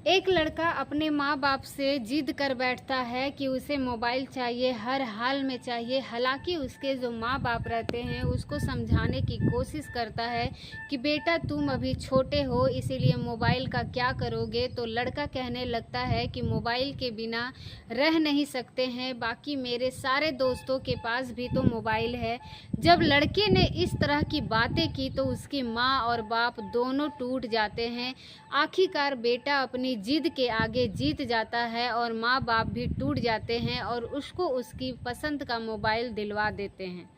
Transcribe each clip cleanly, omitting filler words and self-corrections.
एक लड़का अपने माँ बाप से जिद कर बैठता है कि उसे मोबाइल चाहिए, हर हाल में चाहिए। हालांकि उसके जो माँ बाप रहते हैं उसको समझाने की कोशिश करता है कि बेटा तुम अभी छोटे हो, इसीलिए मोबाइल का क्या करोगे। तो लड़का कहने लगता है कि मोबाइल के बिना रह नहीं सकते हैं, बाकी मेरे सारे दोस्तों के पास भी तो मोबाइल है। जब लड़के ने इस तरह की बातें की तो उसकी माँ और बाप दोनों टूट जाते हैं। आखिरकार बेटा अपनी जिद के आगे जीत जाता है और माँ बाप भी टूट जाते हैं और उसको उसकी पसंद का मोबाइल दिलवा देते हैं।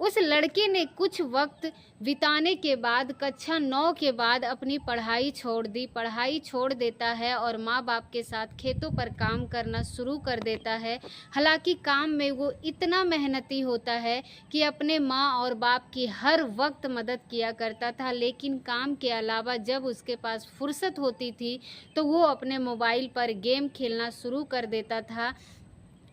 उस लड़के ने कुछ वक्त बिताने के बाद कक्षा 9 के बाद अपनी पढ़ाई छोड़ दी, पढ़ाई छोड़ देता है और माँ बाप के साथ खेतों पर काम करना शुरू कर देता है। हालांकि काम में वो इतना मेहनती होता है कि अपने माँ और बाप की हर वक्त मदद किया करता था, लेकिन काम के अलावा जब उसके पास फुर्सत होती थी तो वो अपने मोबाइल पर गेम खेलना शुरू कर देता था।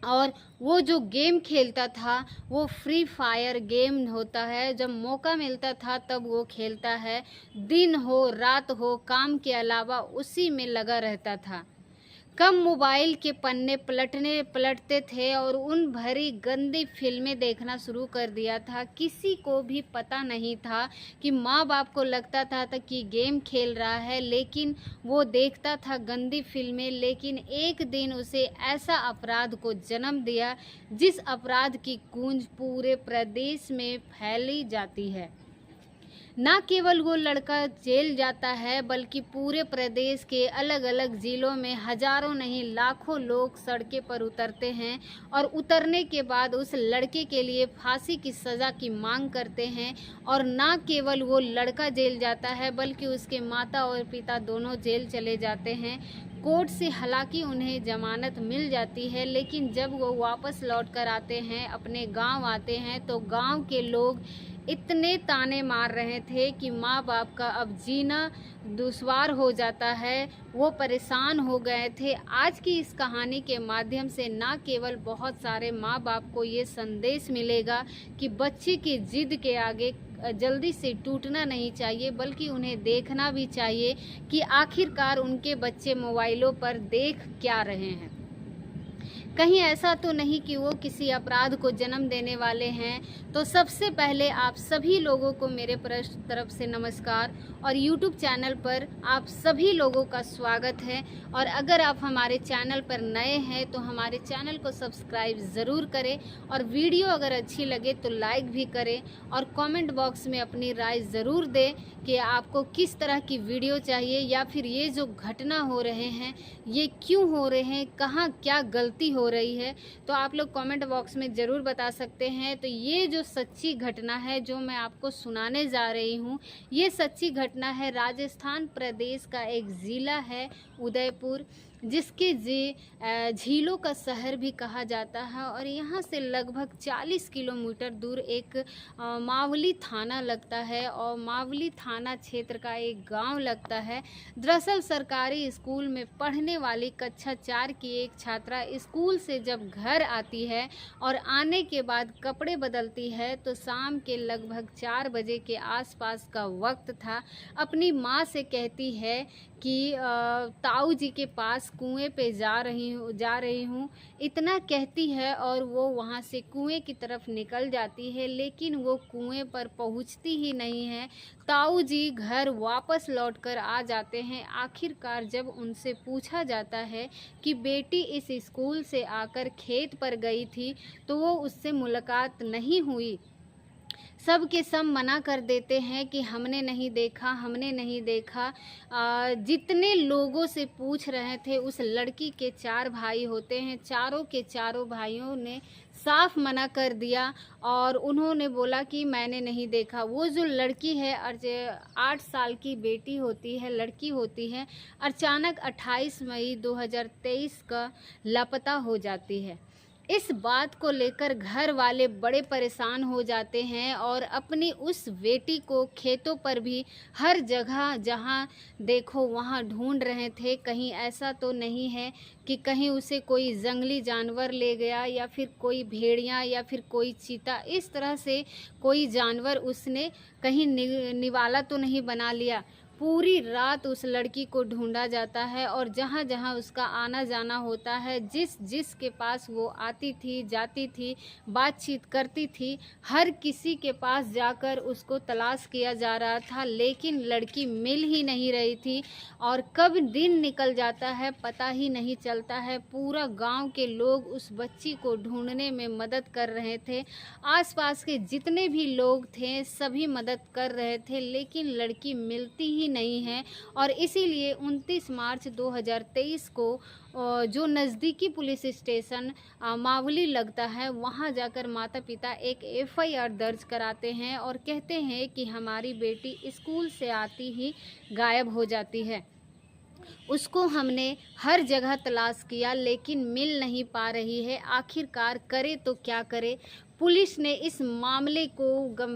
और वो जो गेम खेलता था वो फ्री फायर गेम होता है। जब मौका मिलता था तब वो खेलता है, दिन हो रात हो काम के अलावा उसी में लगा रहता था। कम मोबाइल के पन्ने पलटते थे और उन भरी गंदी फिल्में देखना शुरू कर दिया था। किसी को भी पता नहीं था कि माँ बाप को लगता था कि गेम खेल रहा है, लेकिन वो देखता था गंदी फिल्में। लेकिन एक दिन उसे ऐसा अपराध को जन्म दिया जिस अपराध की गूंज पूरे प्रदेश में फैली जाती है। ना केवल वो लड़का जेल जाता है बल्कि पूरे प्रदेश के अलग अलग जिलों में हजारों नहीं लाखों लोग सड़कें पर उतरते हैं और उतरने के बाद उस लड़के के लिए फांसी की सज़ा की मांग करते हैं। और ना केवल वो लड़का जेल जाता है बल्कि उसके माता और पिता दोनों जेल चले जाते हैं। कोर्ट से हालांकि उन्हें जमानत मिल जाती है, लेकिन जब वो वापस लौट कर आते हैं, अपने गांव आते हैं, तो गांव के लोग इतने ताने मार रहे थे कि माँ बाप का अब जीना दुश्वार हो जाता है। वो परेशान हो गए थे। आज की इस कहानी के माध्यम से ना केवल बहुत सारे माँ बाप को ये संदेश मिलेगा कि बच्चे की जिद के आगे जल्दी से टूटना नहीं चाहिए, बल्कि उन्हें देखना भी चाहिए कि आखिरकार उनके बच्चे मोबाइलों पर देख क्या रहे हैं। कहीं ऐसा तो नहीं कि वो किसी अपराध को जन्म देने वाले हैं। तो सबसे पहले आप सभी लोगों को मेरे तरफ से नमस्कार और YouTube चैनल पर आप सभी लोगों का स्वागत है। और अगर आप हमारे चैनल पर नए हैं तो हमारे चैनल को सब्सक्राइब ज़रूर करें और वीडियो अगर अच्छी लगे तो लाइक भी करें और कमेंट बॉक्स में अपनी राय ज़रूर दें कि आपको किस तरह की वीडियो चाहिए, या फिर ये जो घटना हो रहे हैं ये क्यों हो रहे हैं, कहाँ क्या गलती हो रही है, तो आप लोग कमेंट बॉक्स में ज़रूर बता सकते हैं। तो ये जो सच्ची घटना है जो मैं आपको सुनाने जा रही हूँ, ये सच्ची घटना है राजस्थान प्रदेश का एक ज़िला है उदयपुर, जिसके झीलों का शहर भी कहा जाता है। और यहाँ से लगभग 40 किलोमीटर दूर एक मावली थाना लगता है और मावली थाना क्षेत्र का एक गांव लगता है। दरअसल सरकारी स्कूल में पढ़ने वाली कक्षा 4 की एक छात्रा स्कूल से जब घर आती है और आने के बाद कपड़े बदलती है तो शाम के लगभग 4 बजे के आसपास का वक्त था। अपनी माँ से कहती है कि ताऊ जी के पास कुएं पे जा रही हूँ, इतना कहती है और वो वहाँ से कुएं की तरफ निकल जाती है, लेकिन वो कुएं पर पहुँचती ही नहीं है। ताऊ जी घर वापस लौटकर आ जाते हैं। आखिरकार जब उनसे पूछा जाता है कि बेटी इस स्कूल से आकर खेत पर गई थी तो वो उससे मुलाकात नहीं हुई। सब के सब मना कर देते हैं कि हमने नहीं देखा, हमने नहीं देखा। जितने लोगों से पूछ रहे थे, उस लड़की के 4 भाई होते हैं, चारों के चारों भाइयों ने साफ मना कर दिया और उन्होंने बोला कि मैंने नहीं देखा। वो जो लड़की है 8 साल की बेटी होती है, लड़की होती है, अचानक 28 मई 2023 का लापता हो जाती है। इस बात को लेकर घर वाले बड़े परेशान हो जाते हैं और अपनी उस बेटी को खेतों पर भी हर जगह जहां देखो वहां ढूंढ रहे थे। कहीं ऐसा तो नहीं है कि कहीं उसे कोई जंगली जानवर ले गया या फिर कोई भेड़िया या फिर कोई चीता, इस तरह से कोई जानवर उसने कहीं निवाला तो नहीं बना लिया। पूरी रात उस लड़की को ढूंढा जाता है और जहाँ जहाँ उसका आना जाना होता है, जिस के पास वो आती थी, जाती थी, बातचीत करती थी, हर किसी के पास जाकर उसको तलाश किया जा रहा था, लेकिन लड़की मिल ही नहीं रही थी। और कब दिन निकल जाता है पता ही नहीं चलता है। पूरा गांव के लोग उस बच्ची को ढूंढने में मदद कर रहे थे। आसपास के जितने भी लोग थे सभी मदद कर रहे थे, लेकिन लड़की मिलती ही नहीं है। और इसीलिए 29 मार्च 2023 को जो नज़दीकी पुलिस स्टेशन मावली लगता है, वहां जाकर माता पिता एक एफआईआर दर्ज कराते हैं और कहते हैं कि हमारी बेटी स्कूल से आती ही गायब हो जाती है। उसको हमने हर जगह तलाश किया लेकिन मिल नहीं पा रही है। आखिरकार करे तो क्या करे। पुलिस ने इस मामले को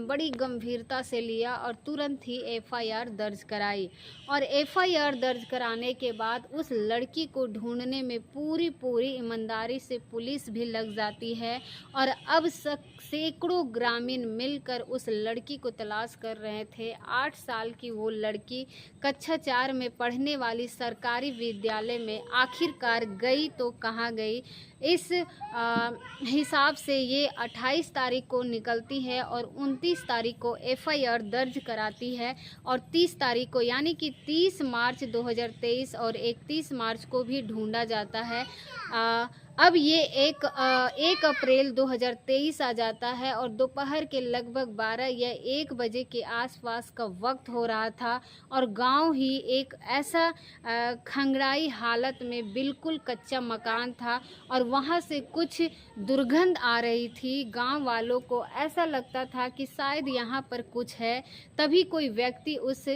बड़ी गंभीरता से लिया और तुरंत ही एफआईआर दर्ज कराई। और एफआईआर दर्ज कराने के बाद उस लड़की को ढूंढने में पूरी ईमानदारी से पुलिस भी लग जाती है। और अब सैकड़ों ग्रामीण मिलकर उस लड़की को तलाश कर रहे थे। 8 साल की वो लड़की कक्षा 4 में पढ़ने वाली सरकारी विद्यालय में आखिरकार गई तो कहाँ गई। इस हिसाब से ये 28 तारीख को निकलती है और 29 तारीख को एफआईआर दर्ज कराती है और 30 तारीख को यानी कि 30 मार्च 2023 और 31 मार्च को भी ढूंढा जाता है। अब ये 1 अप्रैल 2023 आ जाता है और दोपहर के लगभग 12 या 1 बजे के आसपास का वक्त हो रहा था और गांव ही एक ऐसा खंगड़ाई हालत में बिल्कुल कच्चा मकान था और वहां से कुछ दुर्गंध आ रही थी। गांव वालों को ऐसा लगता था कि शायद यहाँ पर कुछ है। तभी कोई व्यक्ति उस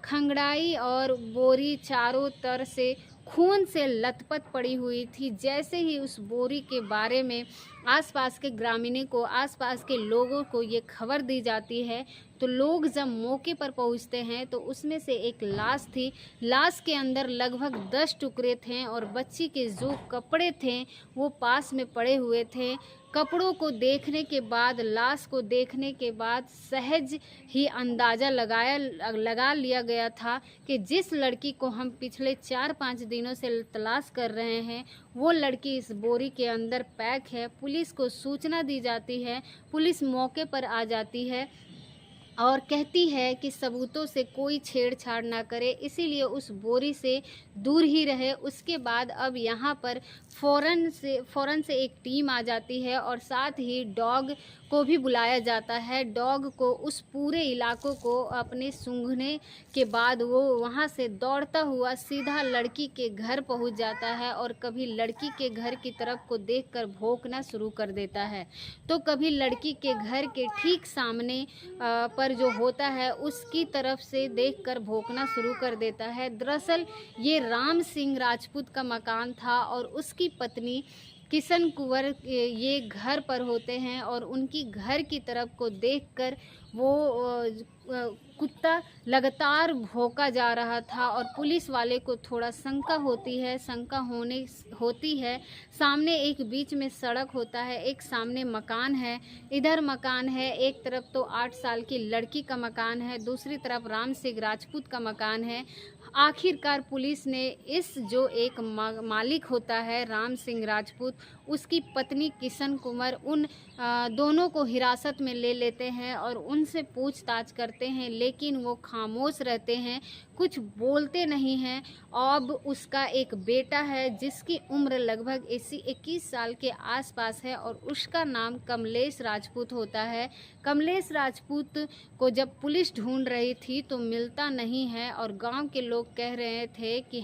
खंगड़ाई और बोरी चारों तरफ से खून से लथपथ पड़ी हुई थी। जैसे ही उस बोरी के बारे में आसपास के ग्रामीणों को, आसपास के लोगों को ये खबर दी जाती है, तो लोग जब मौके पर पहुंचते हैं तो उसमें से एक लाश थी। लाश के अंदर लगभग 10 टुकड़े थे और बच्ची के जो कपड़े थे वो पास में पड़े हुए थे। कपड़ों को देखने के बाद, लाश को देखने के बाद सहज ही अंदाज़ा लगा लिया गया था कि जिस लड़की को हम पिछले 4-5 दिनों से तलाश कर रहे हैं वो लड़की इस बोरी के अंदर पैक है। पुलिस को सूचना दी जाती है, पुलिस मौके पर आ जाती है और कहती है कि सबूतों से कोई छेड़छाड़ ना करे, इसीलिए उस बोरी से दूर ही रहे। उसके बाद अब यहाँ पर फ़ौरन से एक टीम आ जाती है और साथ ही डॉग को भी बुलाया जाता है। डॉग को उस पूरे इलाकों को अपने सूंघने के बाद वो वहाँ से दौड़ता हुआ सीधा लड़की के घर पहुँच जाता है और कभी लड़की के घर की तरफ को देखकर भौंकना शुरू कर देता है, तो कभी लड़की के घर के ठीक सामने पर जो होता है उसकी तरफ से देखकर भौंकना शुरू कर देता है। दरअसल ये राम सिंह राजपूत का मकान था और उसकी पत्नी किशन कुंवर ये घर पर होते हैं और उनकी घर की तरफ को देखकर वो कुत्ता लगातार भौंका जा रहा था और पुलिस वाले को थोड़ा शंका होती है। सामने एक बीच में सड़क होता है, एक सामने मकान है, इधर मकान है, एक तरफ तो 8 साल की लड़की का मकान है, दूसरी तरफ राम सिंह राजपूत का मकान है। आखिरकार पुलिस ने इस जो एक मालिक होता है राम सिंह राजपूत, उसकी पत्नी किशन कुंवर, उन दोनों को हिरासत में ले लेते हैं और उनसे पूछताछ करते हैं, लेकिन वो खामोश रहते हैं, कुछ बोलते नहीं हैं। अब उसका एक बेटा है जिसकी उम्र लगभग 21 साल के आसपास है और उसका नाम कमलेश राजपूत होता है। कमलेश राजपूत को जब पुलिस ढूंढ रही थी तो मिलता नहीं है और गांव के लोग कह रहे थे कि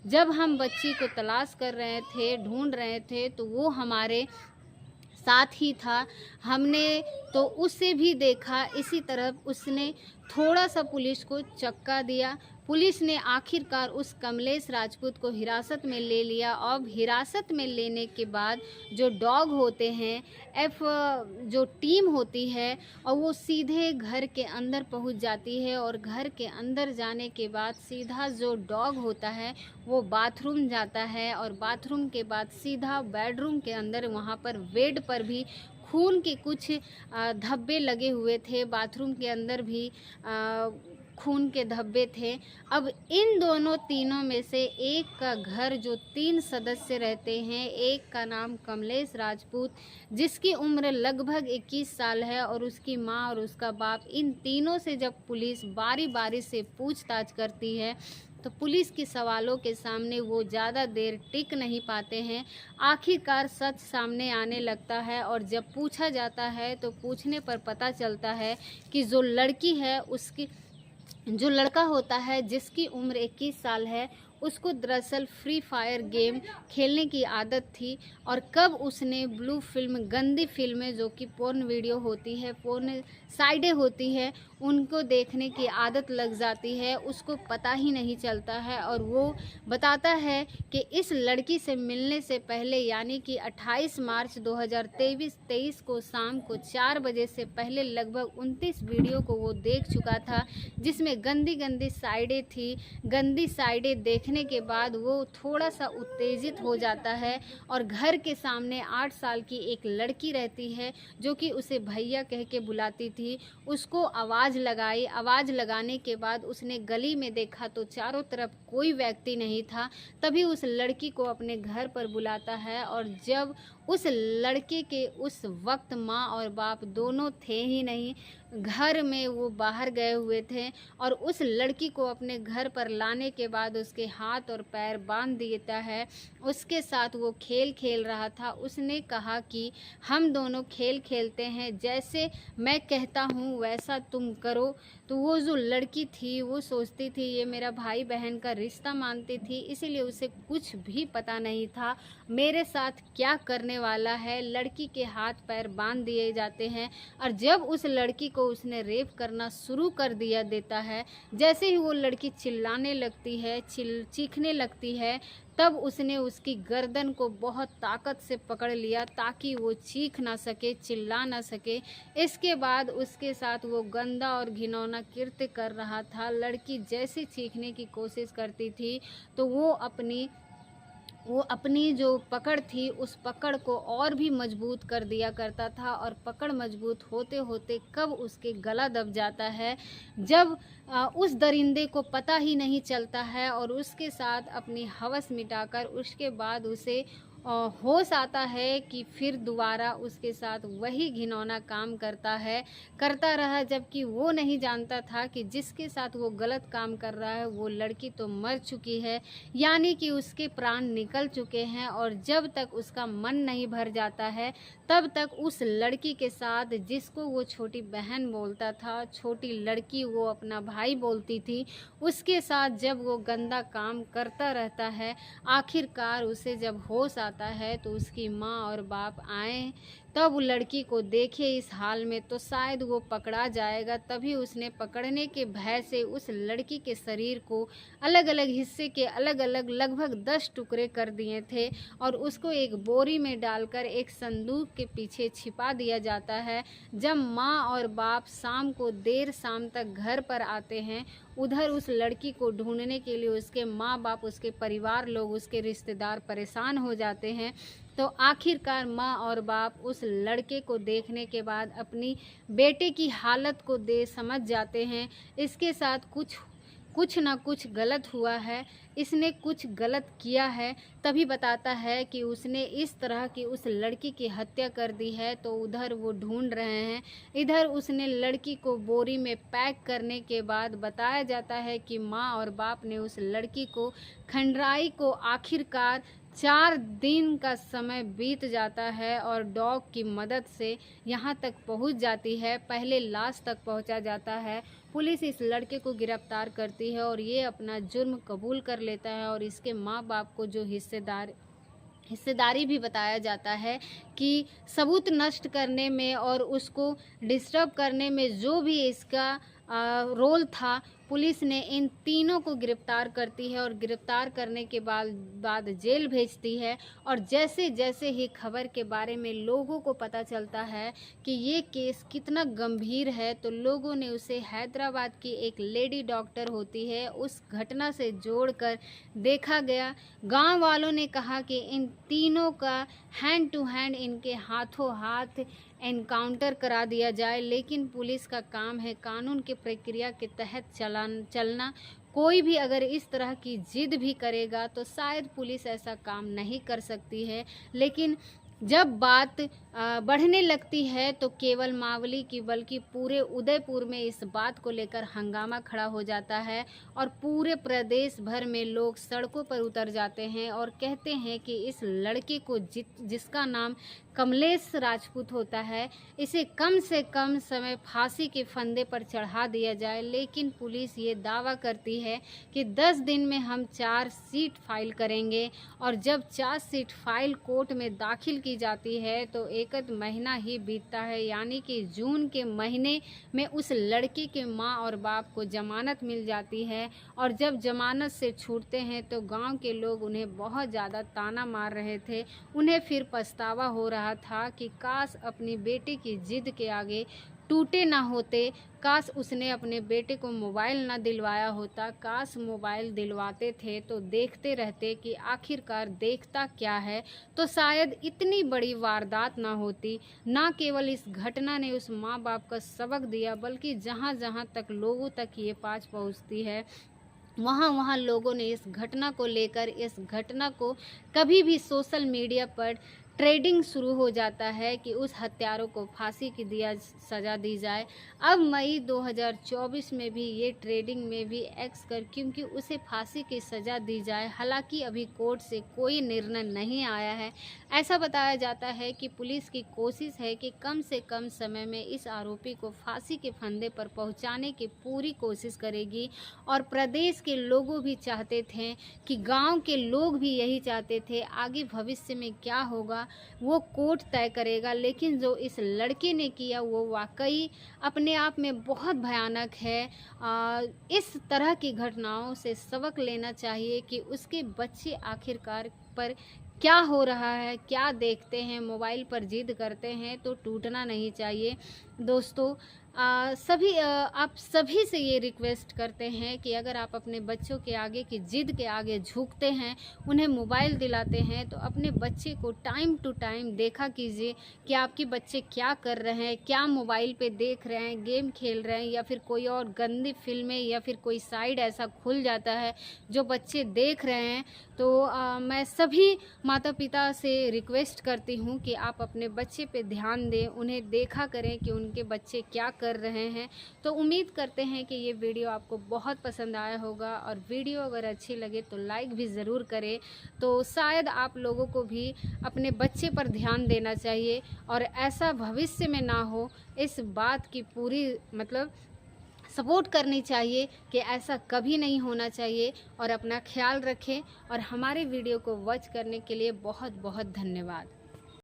जब हम बच्ची को तलाश कर रहे थे, ढूंढ रहे थे, तो वो हमारे साथ ही था, हमने तो उसे भी देखा। इसी तरह उसने थोड़ा सा पुलिस को चक्का दिया। पुलिस ने आखिरकार उस कमलेश राजपूत को हिरासत में ले लिया। अब हिरासत में लेने के बाद जो डॉग होते हैं, जो टीम होती है, और वो सीधे घर के अंदर पहुंच जाती है और घर के अंदर जाने के बाद सीधा जो डॉग होता है वो बाथरूम जाता है और बाथरूम के बाद सीधा बेडरूम के अंदर, वहाँ पर बेड पर भी खून के कुछ धब्बे लगे हुए थे। बाथरूम के अंदर भी खून के धब्बे थे। अब इन दोनों तीनों में से एक का घर जो 3 सदस्य रहते हैं, एक का नाम कमलेश राजपूत जिसकी उम्र लगभग 21 साल है और उसकी माँ और उसका बाप, इन तीनों से जब पुलिस बारी-बारी से पूछताछ करती है तो पुलिस के सवालों के सामने वो ज़्यादा देर टिक नहीं पाते हैं। आखिरकार सच सामने आने लगता है और जब पूछा जाता है तो पूछने पर पता चलता है कि जो लड़की है उसकी जो लड़का होता है जिसकी उम्र 21 साल है, उसको दरअसल फ्री फायर गेम खेलने की आदत थी और कब उसने ब्लू फिल्म, गंदी फिल्में जो कि पोर्न वीडियो होती है, पोर्न साइडें होती है, उनको देखने की आदत लग जाती है, उसको पता ही नहीं चलता है। और वो बताता है कि इस लड़की से मिलने से पहले यानी कि 28 मार्च 2023 को शाम को 4 बजे से पहले लगभग 29 वीडियो को वो देख चुका था जिसमें गंदी गंदी साइडें थी। गंदी साइडें देखने के बाद वो थोड़ा सा उत्तेजित हो जाता है और घर के सामने 8 साल की एक लड़की रहती है जो कि उसे भैया कह के बुलाती थी, उसको आवाज़ लगाई। आवाज़ लगाने के बाद उसने गली में देखा तो चारों तरफ कोई व्यक्ति नहीं था। तभी उस लड़की को अपने घर पर बुलाता है और जब उस लड़के के उस वक्त माँ और बाप दोनों थे ही नहीं, घर में वो बाहर गए हुए थे और उस लड़की को अपने घर पर लाने के बाद उसके हाथ और पैर बांध देता है। उसके साथ वो खेल खेल रहा था। उसने कहा कि हम दोनों खेल खेलते हैं, जैसे मैं कहता हूँ वैसा तुम करो। तो वो जो लड़की थी वो सोचती थी ये मेरा भाई बहन का रिश्ता मानती थी, इसीलिए उसे कुछ भी पता नहीं था मेरे साथ क्या करने वाला है। लड़की के हाथ पैर बांध दिए जाते हैं और जब उस लड़की को उसने रेप करना शुरू कर दिया देता है, जैसे ही वो लड़की चिल्लाने लगती है, चीखने लगती है, तब उसने उसकी गर्दन को बहुत ताकत से पकड़ लिया ताकि वो चीख ना सके, चिल्ला ना सके। इसके बाद उसके साथ वो गंदा और घिनौना कृत्य कर रहा था। लड़की जैसे चीखने की कोशिश करती थी तो वो अपनी जो पकड़ थी उस पकड़ को और भी मजबूत कर दिया करता था और पकड़ मजबूत होते होते कब उसके गला दब जाता है, जब उस दरिंदे को पता ही नहीं चलता है और उसके साथ अपनी हवस मिटाकर उसके बाद उसे होश आता है कि फिर दोबारा उसके साथ वही घिनौना काम करता रहा, जबकि वो नहीं जानता था कि जिसके साथ वो गलत काम कर रहा है वो लड़की तो मर चुकी है, यानी कि उसके प्राण निकल चुके हैं। और जब तक उसका मन नहीं भर जाता है तब तक उस लड़की के साथ, जिसको वो छोटी बहन बोलता था, छोटी लड़की वो अपना भाई बोलती थी, उसके साथ जब वो गंदा काम करता रहता है। आखिरकार उसे जब होश आता है तो उसकी माँ और बाप आए, तब वो लड़की को देखे इस हाल में तो शायद वो पकड़ा जाएगा। तभी उसने पकड़ने के भय से उस लड़की के शरीर को अलग अलग हिस्से के अलग अलग लगभग 10 टुकड़े कर दिए थे और उसको एक बोरी में डालकर एक संदूक के पीछे छिपा दिया जाता है। जब माँ और बाप शाम को देर शाम तक घर पर आते हैं, उधर उस लड़की को ढूंढने के लिए उसके माँ बाप, उसके परिवार लोग, उसके रिश्तेदार परेशान हो जाते हैं। तो आखिरकार माँ और बाप उस लड़के को देखने के बाद अपनी बेटे की हालत को समझ जाते हैं, इसके साथ कुछ ना कुछ गलत हुआ है, इसने कुछ गलत किया है। तभी बताता है कि उसने इस तरह की उस लड़की की हत्या कर दी है। तो उधर वो ढूंढ रहे हैं, इधर उसने लड़की को बोरी में पैक करने के बाद बताया जाता है कि माँ और बाप ने उस लड़की को खंडराई को आखिरकार 4 दिन का समय बीत जाता है और डॉग की मदद से यहाँ तक पहुँच जाती है। पहले लाश तक पहुँचा जाता है। पुलिस इस लड़के को गिरफ्तार करती है और ये अपना जुर्म कबूल कर लेता है और इसके माँ बाप को जो हिस्सेदारी भी बताया जाता है कि सबूत नष्ट करने में और उसको डिस्टर्ब करने में जो भी इसका रोल था, पुलिस ने इन तीनों को गिरफ्तार करती है और गिरफ्तार करने के बाद जेल भेजती है। और जैसे जैसे ही खबर के बारे में लोगों को पता चलता है कि ये केस कितना गंभीर है, तो लोगों ने उसे हैदराबाद की एक लेडी डॉक्टर होती है उस घटना से जोड़कर देखा गया। गांव वालों ने कहा कि इन तीनों का हैंड टू हैंड, इनके हाथों हाथ एनकाउंटर करा दिया जाए। लेकिन पुलिस का काम है कानून की प्रक्रिया के तहत चलना। कोई भी अगर इस तरह की जिद भी करेगा तो शायद पुलिस ऐसा काम नहीं कर सकती है। लेकिन जब बात बढ़ने लगती है तो केवल मावली की बल्कि पूरे उदयपुर में इस बात को लेकर हंगामा खड़ा हो जाता है और पूरे प्रदेश भर में लोग सड़कों पर उतर जाते हैं और कहते हैं कि इस लड़के को जिसका नाम कमलेश राजपूत होता है, इसे कम से कम समय फांसी के फंदे पर चढ़ा दिया जाए। लेकिन पुलिस ये दावा करती है कि 10 दिन में हम चार्जशीट फाइल करेंगे और जब चार्जशीट फाइल कोर्ट में दाखिल की जाती है तो एक महीना ही बीतता है, यानी कि जून के महीने में उस लड़के के माँ और बाप को जमानत मिल जाती है। और जब जमानत से छूटते हैं तो गांव के लोग उन्हें बहुत ज़्यादा ताना मार रहे थे। उन्हें फिर पछतावा हो रहा था कि काश अपनी बेटी की जिद के आगे टूटे ना होते, काश उसने अपने बेटे को मोबाइल ना दिलवाया होता, काश मोबाइल दिलवाते थे तो देखते रहते कि आखिरकार देखता क्या है, तो शायद इतनी बड़ी वारदात ना होती। ना केवल इस घटना ने उस माँ बाप का सबक दिया बल्कि जहाँ जहाँ तक लोगों तक ये बात पहुँचती है वहाँ लोगों ने इस घटना को लेकर इस घटना को कभी भी सोशल मीडिया पर ट्रेडिंग शुरू हो जाता है कि उस हत्यारों को फांसी की सज़ा दी जाए। अब मई 2024 में भी ये ट्रेडिंग में भी एक्स कर क्योंकि उसे फांसी की सज़ा दी जाए। हालांकि अभी कोर्ट से कोई निर्णय नहीं आया है। ऐसा बताया जाता है कि पुलिस की कोशिश है कि कम से कम समय में इस आरोपी को फांसी के फंदे पर पहुंचाने की पूरी कोशिश करेगी। और प्रदेश के लोगों भी चाहते थे कि गाँव के लोग भी यही चाहते थे। आगे भविष्य में क्या होगा वो कोर्ट तय करेगा। लेकिन जो इस लड़के ने किया वो वाकई अपने आप में बहुत भयानक है। इस तरह की घटनाओं से सबक लेना चाहिए कि उसके बच्चे आखिरकार पर क्या हो रहा है, क्या देखते हैं, मोबाइल पर जिद करते हैं तो टूटना नहीं चाहिए। दोस्तों आप सभी से ये रिक्वेस्ट करते हैं कि अगर आप अपने बच्चों के आगे की जिद के आगे झुकते हैं, उन्हें मोबाइल दिलाते हैं तो अपने बच्चे को टाइम टू टाइम देखा कीजिए कि आपके बच्चे क्या कर रहे हैं, क्या मोबाइल पे देख रहे हैं, गेम खेल रहे हैं या फिर कोई और गंदी फिल्में या फिर कोई साइड ऐसा खुल जाता है जो बच्चे देख रहे हैं। तो मैं सभी माता पिता से रिक्वेस्ट करती हूँ कि आप अपने बच्चे पे ध्यान दें, उन्हें देखा करें कि उनके बच्चे क्या कर रहे हैं। तो उम्मीद करते हैं कि ये वीडियो आपको बहुत पसंद आया होगा और वीडियो अगर अच्छी लगे तो लाइक भी ज़रूर करें। तो शायद आप लोगों को भी अपने बच्चे पर ध्यान देना चाहिए और ऐसा भविष्य में ना हो, इस बात की पूरी सपोर्ट करनी चाहिए कि ऐसा कभी नहीं होना चाहिए। और अपना ख्याल रखें और हमारे वीडियो को वॉच करने के लिए बहुत बहुत धन्यवाद।